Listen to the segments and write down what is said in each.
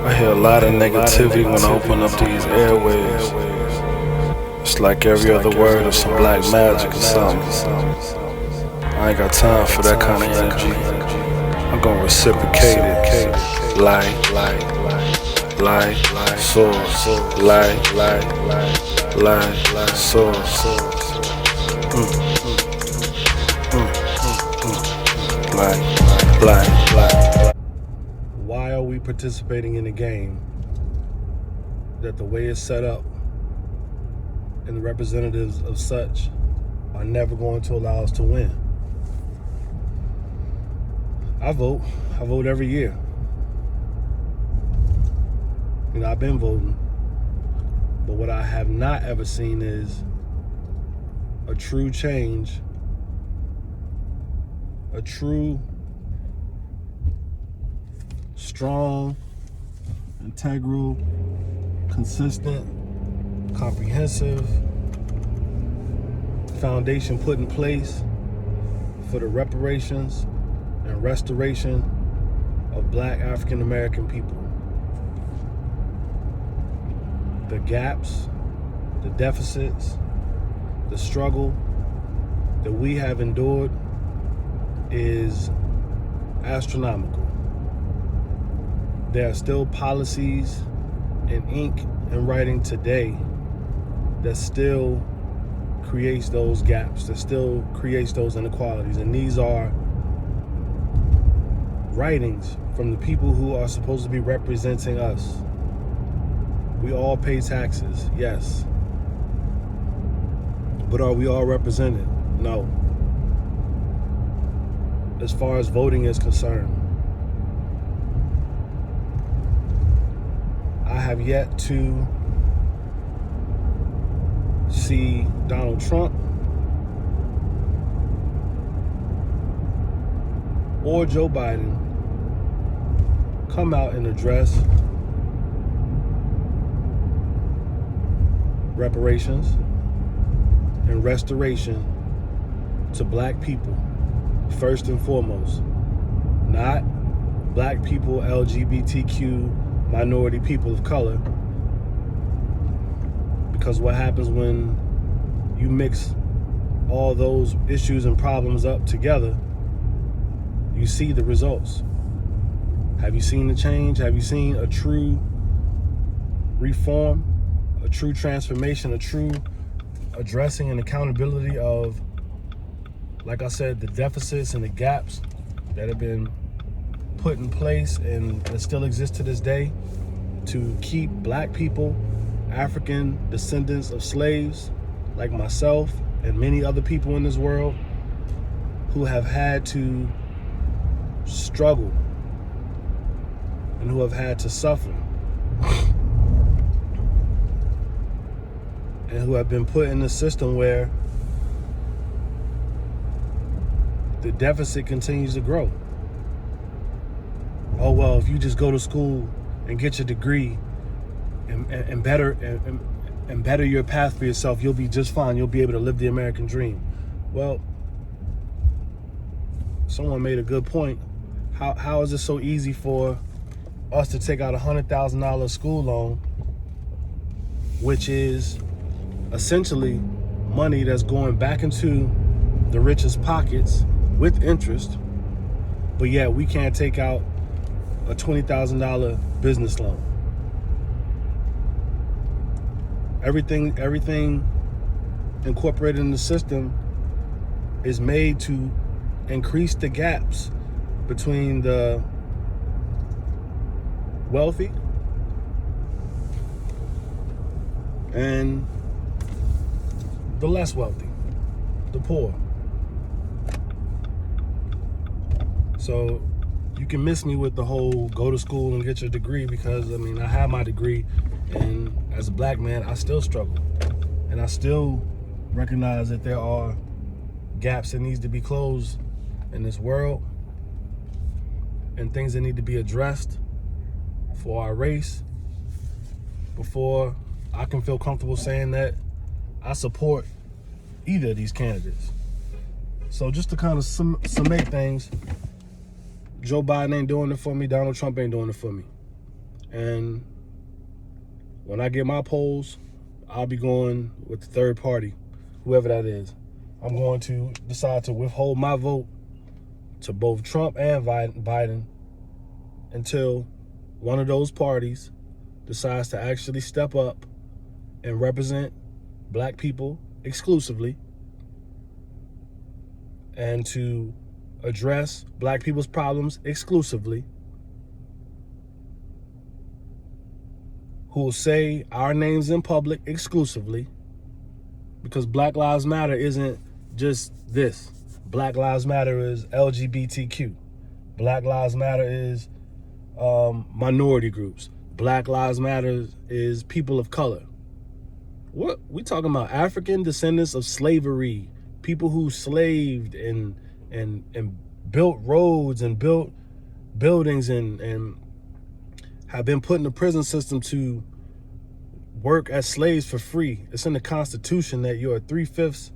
I hear a lot of negativity when I open up these airways. It's like every other word of some black magic or something. I ain't got time for that kind of energy. I'm gonna reciprocate it. Light, source, light, source. Light. Why are we participating in a game that the way it's set up and the representatives of such are never going to allow us to win? I vote every year. You know, I've been voting. But what I have not ever seen is a true change, a true, strong, integral, consistent, comprehensive foundation put in place for the reparations and restoration of Black African American people. The gaps, the deficits, the struggle that we have endured is astronomical. There are still policies in ink and writing today that still creates those gaps, that still creates those inequalities. And these are writings from the people who are supposed to be representing us. We all pay taxes, yes. But are we all represented? No. As far as voting is concerned, I have yet to see Donald Trump or Joe Biden come out and address reparations and restoration to Black people, first and foremost. Not Black people, LGBTQ, minority people of color. Because what happens when you mix all those issues and problems up together, you see the results. Have you seen the change? Have you seen a true reform, a true transformation, a true addressing and accountability of, like I said, the deficits and the gaps that have been put in place and that still exist to this day to keep Black people, African descendants of slaves like myself and many other people in this world who have had to struggle and who have had to suffer and who have been put in a system where the deficit continues to grow. Oh, well, if you just go to school and get your degree and better your path for yourself, you'll be just fine. You'll be able to live the American dream. Well, someone made a good point. How is it so easy for us to take out a $100,000 school loan, which is essentially money that's going back into the richest pockets with interest, but yet we can't take out a $20,000 business loan? Everything incorporated in the system is made to increase the gaps between the wealthy and the less wealthy, the poor. So you can miss me with the whole go to school and get your degree, because I mean, I have my degree, and as a Black man, I still struggle. And I still recognize that there are gaps that needs to be closed in this world and things that need to be addressed for our race before I can feel comfortable saying that I support either of these candidates. So just to kind of summate things, Joe Biden ain't doing it for me. Donald Trump ain't doing it for me. And when I get my polls, I'll be going with the third party, whoever that is. I'm going to decide to withhold my vote to both Trump and Biden until one of those parties decides to actually step up and represent black people exclusively and to address black people's problems exclusively, who will say our names in public exclusively, because Black Lives Matter isn't just this. Black Lives Matter is LGBTQ. Black Lives Matter is minority groups. Black Lives Matter is people of color. What we talking about? African descendants of slavery, people who slaved and built roads and built buildings and have been put in the prison system to work as slaves for free. It's in the Constitution that you're 3/5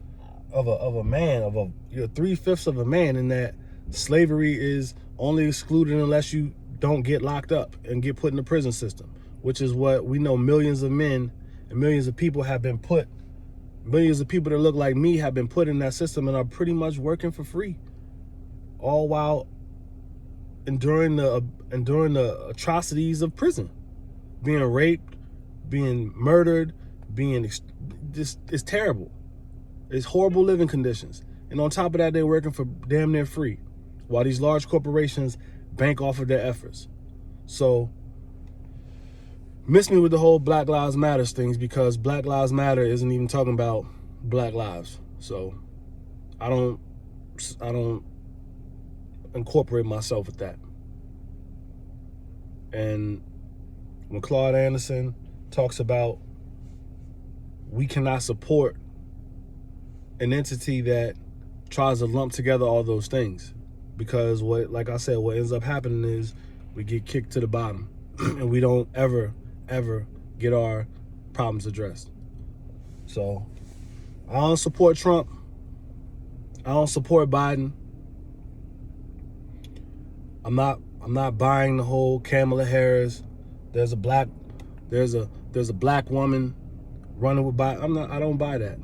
of a man, you're 3/5 of a man, and that slavery is only excluded unless you don't get locked up and get put in the prison system, which is what we know millions of men and millions of people have been put. Millions of people that look like me have been put in that system and are pretty much working for free, all while enduring the atrocities of prison, being raped, being murdered, it's terrible. It's horrible living conditions. And on top of that, they're working for damn near free, while these large corporations bank off of their efforts. So miss me with the whole Black Lives Matter things, because Black Lives Matter isn't even talking about black lives. So I don't incorporate myself with that. And when Claude Anderson talks about we cannot support an entity that tries to lump together all those things, because like I said, what ends up happening is we get kicked to the bottom and we don't ever get our problems addressed. So I don't support Trump. I don't support Biden. I'm not buying the whole Kamala Harris. There's a black woman running with Biden. I don't buy that.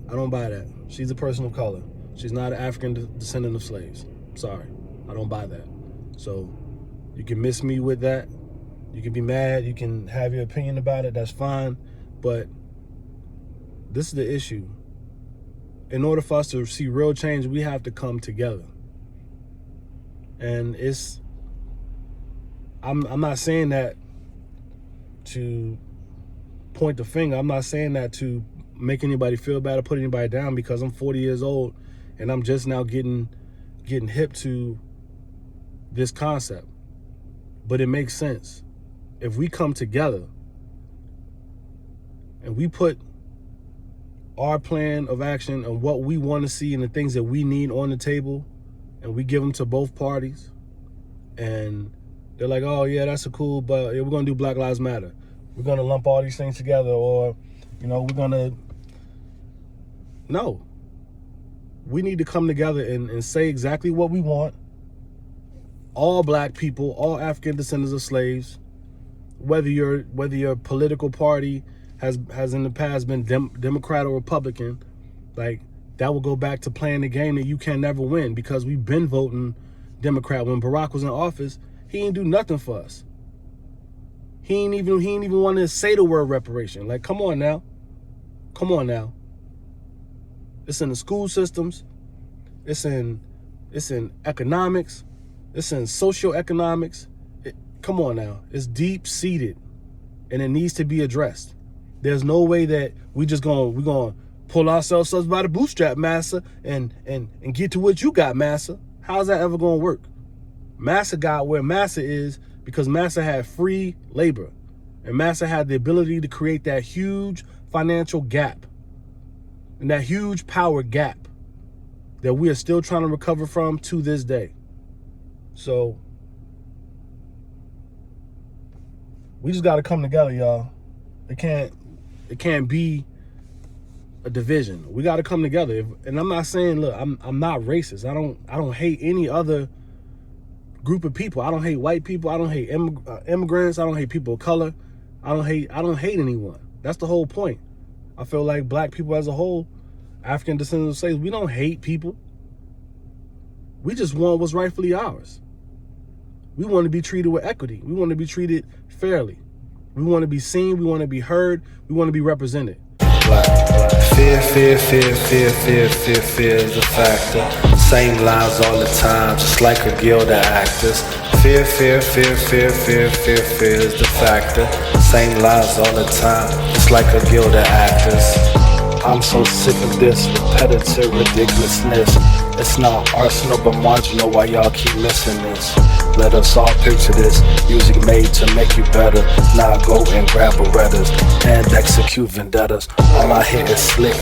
I don't buy that. She's a person of color. She's not an African descendant of slaves. Sorry, I don't buy that. So you can miss me with that. You can be mad. You can have your opinion about it. That's fine. But this is the issue. In order for us to see real change, we have to come together. And I'm not saying that to point the finger. I'm not saying that to make anybody feel bad or put anybody down, because I'm 40 years old and I'm just now getting hip to this concept. But it makes sense. If we come together and we put our plan of action and what we want to see and the things that we need on the table, and we give them to both parties, and they're like, oh yeah, that's but we're going to do Black Lives Matter. We're going to lump all these things together, or, we're going to, no. We need to come together and say exactly what we want. All black people, all African descendants of slaves, whether your political party has in the past been Democrat or Republican, like, that will go back to playing the game that you can never win, because we've been voting Democrat. When Barack was in office, he didn't do nothing for us. He ain't even want to say the word reparation. Like, come on now. It's in the school systems. It's in economics. It's in socioeconomics. Come on now. It's deep seated, and it needs to be addressed. There's no way that we're going to pull ourselves up by the bootstrap, massa, and get to what you got, massa. How's that ever going to work? Massa got where Massa is because Massa had free labor, and Massa had the ability to create that huge financial gap and that huge power gap that we are still trying to recover from to this day. So we just got to come together, y'all. It can't be a division. We got to come together. And I'm not saying, look, I'm not racist. I don't hate any other group of people. I don't hate white people. I don't hate immigrants. I don't hate people of color. I don't hate anyone. That's the whole point. I feel like black people as a whole, African descendants of slaves, we don't hate people. We just want what's rightfully ours. We want to be treated with equity. We want to be treated fairly. We want to be seen. We want to be heard. We want to be represented. Fear is a factor. Same lies all the time, just like a guild of actors. Fear is the factor. Same lies all the time, just like a guild of actors. I'm so sick of this repetitive ridiculousness. It's not arsenal but marginal, why y'all keep missing this? Let us all picture this, music made to make you better. Now go and grab Berettas and execute vendettas. All I hear is slick